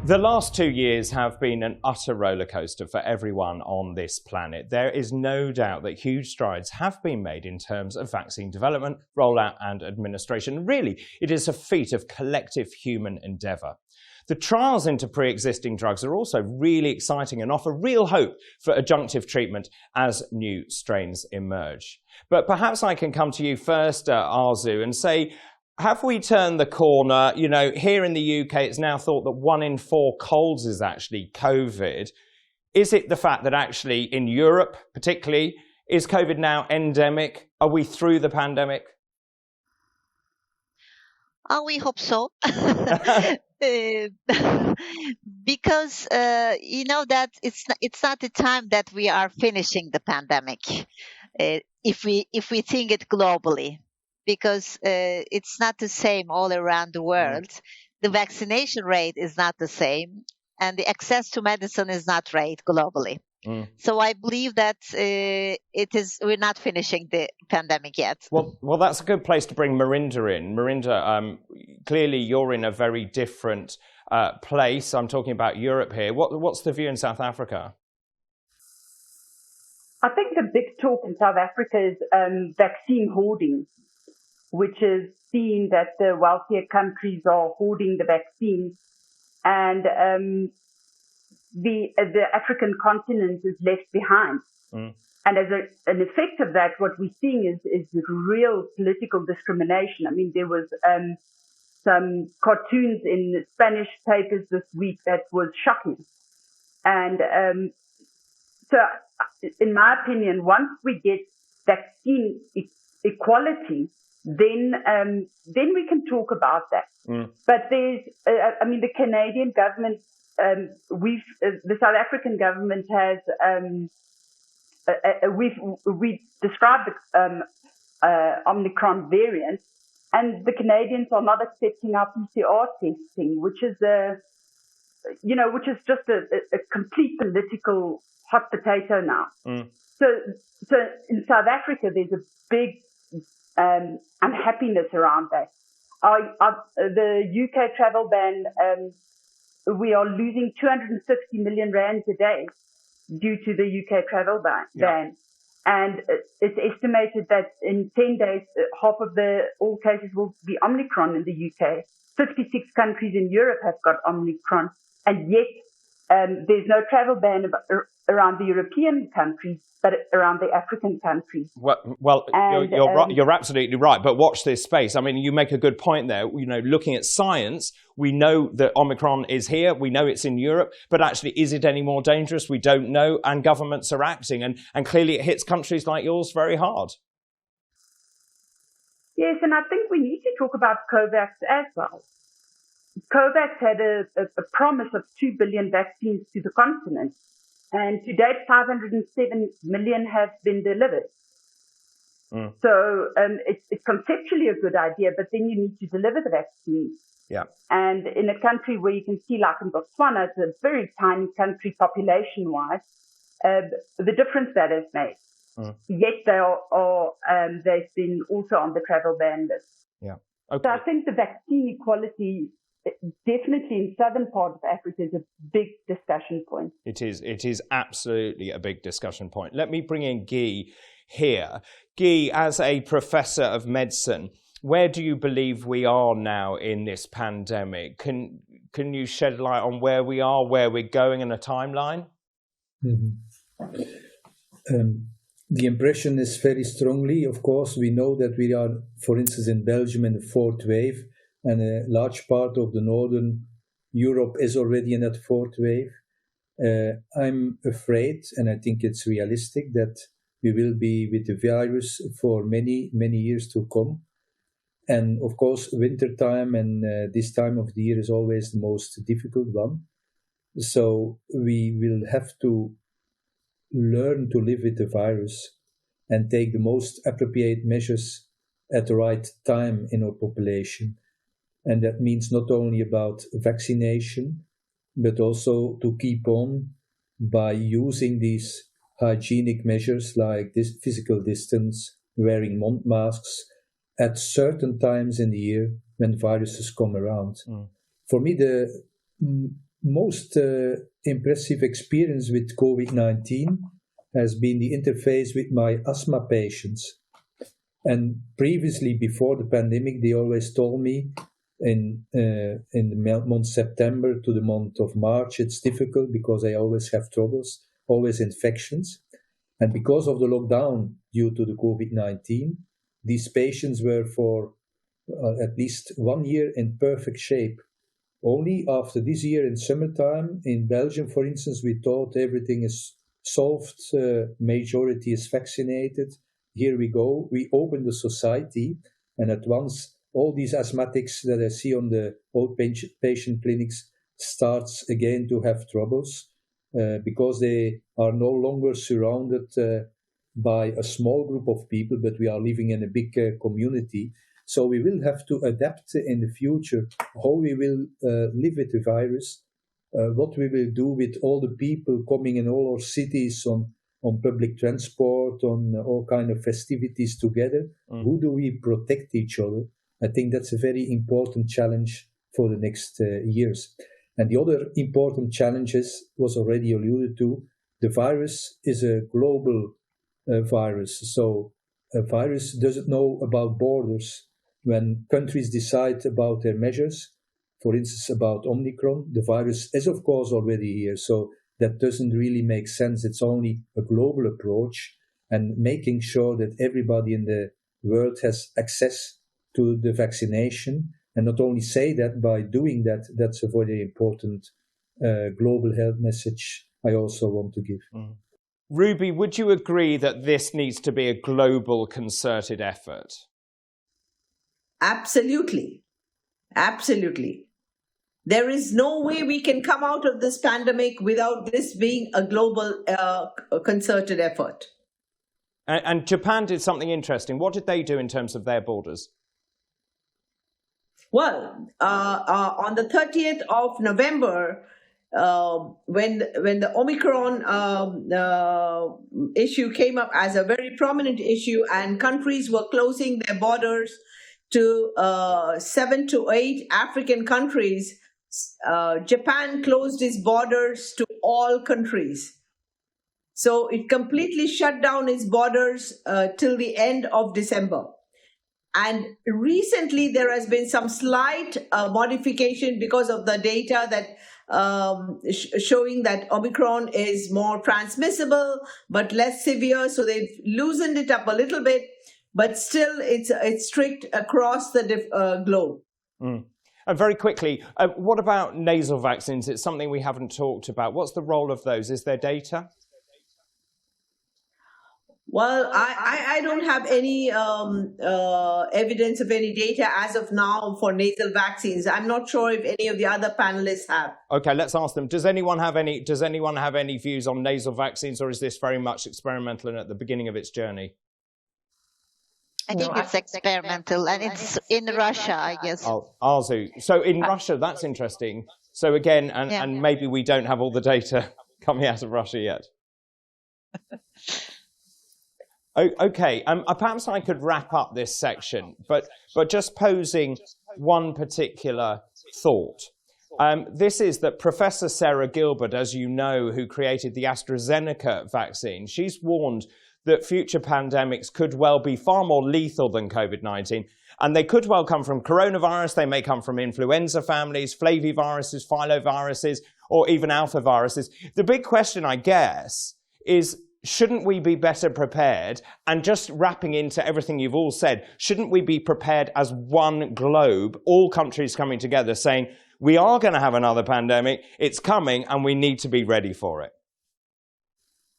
The last 2 years have been an utter rollercoaster for everyone on this planet. There is no doubt that huge strides have been made in terms of vaccine development, rollout and administration. Really, it is a feat of collective human endeavour. The trials into pre-existing drugs are also really exciting and offer real hope for adjunctive treatment as new strains emerge. But perhaps I can come to you first, Arzu, and say, have we turned the corner? You know, here in the UK, it's now thought that 1 in 4 colds is actually COVID. Is it the fact that actually in Europe, particularly, is COVID now endemic? Are we through the pandemic? We hope so. Because you know that it's not the time that we are finishing the pandemic. If we think it globally. Because it's not the same all around the world. The vaccination rate is not the same, and the access to medicine is not great globally. So I believe that we're not finishing the pandemic yet. Well, that's a good place to bring Marinda in. Marinda, clearly you're in a very different place. I'm talking about Europe here. What's the view in South Africa? I think the big talk in South Africa is vaccine hoarding, which is seen that the wealthier countries are hoarding the vaccine, and the African continent is left behind. And as an effect of that, what we're seeing is real political discrimination. I mean, there was some cartoons in the Spanish papers this week that was shocking. And so, in my opinion, once we get vaccine equality, then we can talk about that. But there's, the Canadian government, the South African government has, we've described the Omicron variant, and the Canadians are not accepting our PCR testing, which is just a complete political hot potato now. So in South Africa, there's a big unhappiness around that. The UK travel ban, we are losing 260 million rands a day due to the UK travel ban. And it's estimated that in 10 days, half of all cases will be Omicron in the UK. 56 countries in Europe have got Omicron, and yet there's no travel ban around the European countries, but around the African countries. Well, you're right. You're absolutely right. But watch this space. I mean, you make a good point there. You know, looking at science, we know that Omicron is here. We know it's in Europe. But actually, is it any more dangerous? We don't know. And governments are acting. And clearly, it hits countries like yours very hard. Yes, and I think we need to talk about COVAX as well. COVAX had a promise of 2 billion vaccines to the continent. And to date, 507 million have been delivered. So it's conceptually a good idea, but then you need to deliver the vaccines. Yeah. And in a country where you can see, like in Botswana, it's a very tiny country population-wise, the difference that has made. Yet they've been also on the travel ban list. Yeah. Okay. So I think the vaccine equality, definitely in southern part of Africa, is a big discussion point. It is absolutely a big discussion point. Let me bring in Guy here. Guy, as a professor of medicine, where do you believe we are now in this pandemic? Can you shed light on where we are, where we're going, and a timeline? The impression is very strongly, of course, we know that we are, for instance, in Belgium in the 4th wave, and a large part of the northern Europe is already in that 4th wave. I'm afraid, and I think it's realistic, that we will be with the virus for many, many years to come. And of course, winter time and this time of the year is always the most difficult one. So we will have to learn to live with the virus and take the most appropriate measures at the right time in our population. And that means not only about vaccination, but also to keep on by using these hygienic measures like this physical distance, wearing masks at certain times in the year when viruses come around. For me, the most impressive experience with COVID-19 has been the interface with my asthma patients. And previously, before the pandemic, they always told me in the month September to the month of March, it's difficult because I always have troubles, always infections. And because of the lockdown due to the COVID-19, these patients were for at least 1 year in perfect shape. Only after this year in summertime, in Belgium, for instance, we thought everything is solved, majority is vaccinated. Here we go. We open the society, and at once all these asthmatics that I see on the outpatient clinics starts again to have troubles because they are no longer surrounded by a small group of people, but we are living in a big community. So we will have to adapt in the future how we will live with the virus, what we will do with all the people coming in all our cities on public transport, on all kind of festivities together. Who do we protect each other? I think that's a very important challenge for the next years. And the other important challenges was already alluded to. The virus is a global virus. So a virus doesn't know about borders. When countries decide about their measures, for instance, about Omicron, the virus is, of course, already here. So that doesn't really make sense. It's only a global approach and making sure that everybody in the world has access to the vaccination. And not only say that, by doing that, that's a very important global health message I also want to give. Ruby, would you agree that this needs to be a global concerted effort? Absolutely. Absolutely. There is no way we can come out of this pandemic without this being a global concerted effort. And Japan did something interesting. What did they do in terms of their borders? Well, on the 30th of November, when the Omicron issue came up as a very prominent issue and countries were closing their borders to 7 to 8 African countries, Japan closed its borders to all countries. So it completely shut down its borders till the end of December. And recently there has been some slight modification because of the data that showing that Omicron is more transmissible but less severe. So they've loosened it up a little bit, but still it's strict across the globe. And very quickly, what about nasal vaccines? It's something we haven't talked about. What's the role of those? Is there data? Well, I don't have any evidence of any data as of now for nasal vaccines. I'm not sure if any of the other panelists have. Okay, let's ask them. Does anyone have any views on nasal vaccines, or is this very much experimental and at the beginning of its journey? I think it's experimental, and it's in Russia, I guess. Oh, Arzu. So in Russia, that's interesting. So again, and maybe we don't have all the data coming out of Russia yet. Okay, perhaps I could wrap up this section, but just posing one particular thought. This is that Professor Sarah Gilbert, as you know, who created the AstraZeneca vaccine, she's warned that future pandemics could well be far more lethal than COVID-19, and they could well come from coronavirus, they may come from influenza families, flaviviruses, filoviruses, or even alphaviruses. The big question, I guess, is shouldn't we be better prepared? And just wrapping into everything you've all said, shouldn't we be prepared as one globe, all countries coming together saying, we are going to have another pandemic, it's coming, and we need to be ready for it?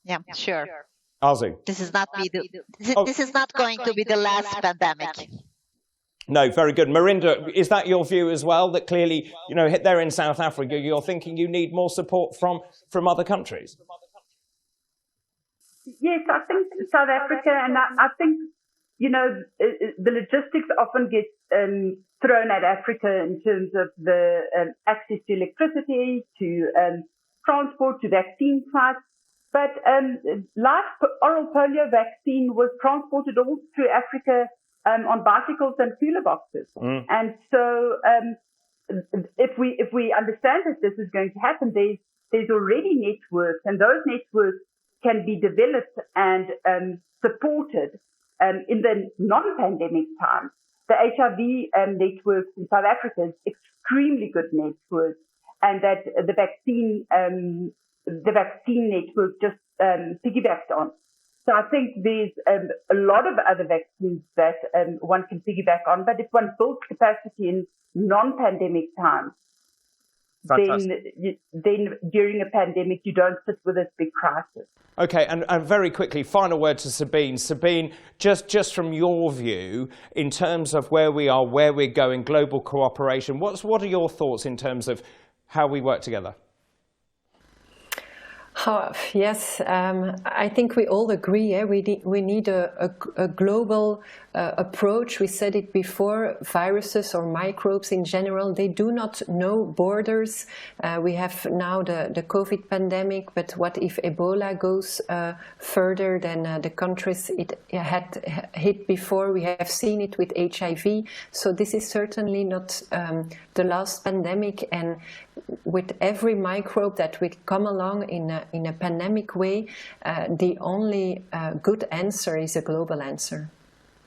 Yeah, sure. Arzu. This is not going to be the last pandemic. No, very good. Marinda, is that your view as well? That clearly, there in South Africa, you're thinking you need more support from other countries? Yes, I think South Africa, and I think, the logistics often get thrown at Africa in terms of the access to electricity, to transport, to vaccine sites. But live oral polio vaccine was transported all through Africa on bicycles and cooler boxes. And so if we understand that this is going to happen, there's already networks, and those networks can be developed and supported in the non-pandemic times. The HIV networks in South Africa is extremely good network, and that the vaccine network just piggybacks on. So I think there's a lot of other vaccines that one can piggyback on, but if one builds capacity in non-pandemic times, then during a pandemic you don't sit with this big crisis. Okay, and very quickly, final word to Sabine. Sabine, just from your view, in terms of where we are, where we're going, global cooperation, what are your thoughts in terms of how we work together? Yes, I think we all agree. We need a global approach. We said it before, viruses or microbes in general, they do not know borders. We have now the COVID pandemic, but what if Ebola goes further than the countries it had hit before? We have seen it with HIV. So this is certainly not the last pandemic, and with every microbe that will come along in a pandemic way, the only good answer is a global answer.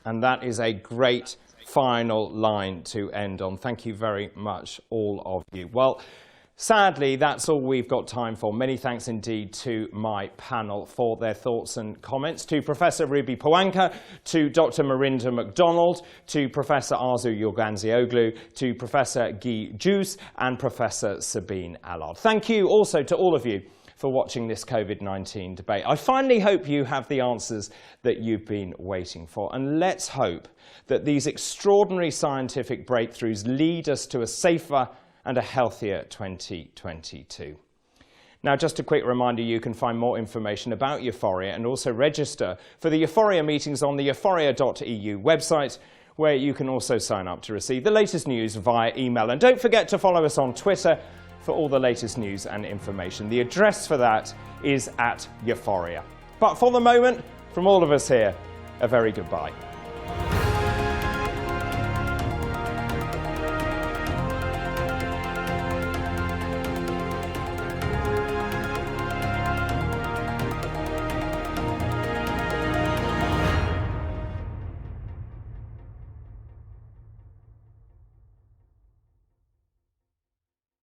And that is a great final line to end on. Thank you very much, all of you. Well, sadly, that's all we've got time for. Many thanks indeed to my panel for their thoughts and comments, to Professor Ruby Powanka, to Dr. Marinda McDonald, to Professor Arzu Yorganzioglu, to Professor Guy Juice, and Professor Sabine Allard. Thank you also to all of you for watching this COVID-19 debate. I finally hope you have the answers that you've been waiting for, and let's hope that these extraordinary scientific breakthroughs lead us to a safer and a healthier 2022. Now, just a quick reminder, you can find more information about EUFOREA and also register for the EUFOREA meetings on the euphorea.eu website, where you can also sign up to receive the latest news via email. And don't forget to follow us on Twitter for all the latest news and information. The address for that is @EUFOREA. But for the moment, from all of us here, a very goodbye.